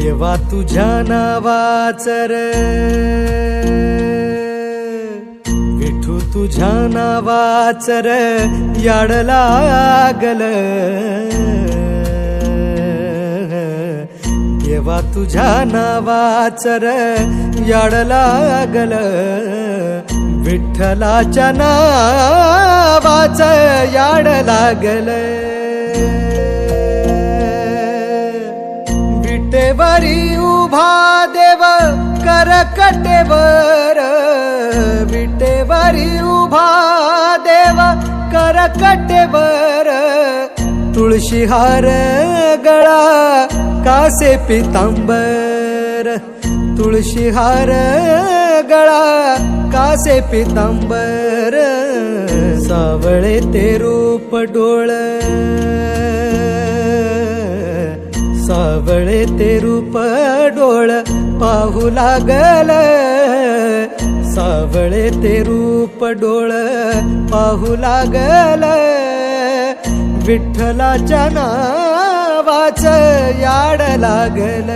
देवा तुझ्या नावाचं रे विठू तुझ्या नावाचं रे याड लागल देवा तुझ्या नावाचं रे याड लागल विठ्ठलाच्या नावाचं याड लागल विटेवरी उभा देव करकटेवर विटेवरी उभा देव करकटेवर तुळशी हार गळा कासे पितांबर तुळशी हार गळा कासे पितांबर सावळे ते रूप डोळ सावळे ते रूप डोळ पाहू लागल सावळे ते रूप डोळ पाहू लागल विठ्ठलाच्या नावाचं याड लागल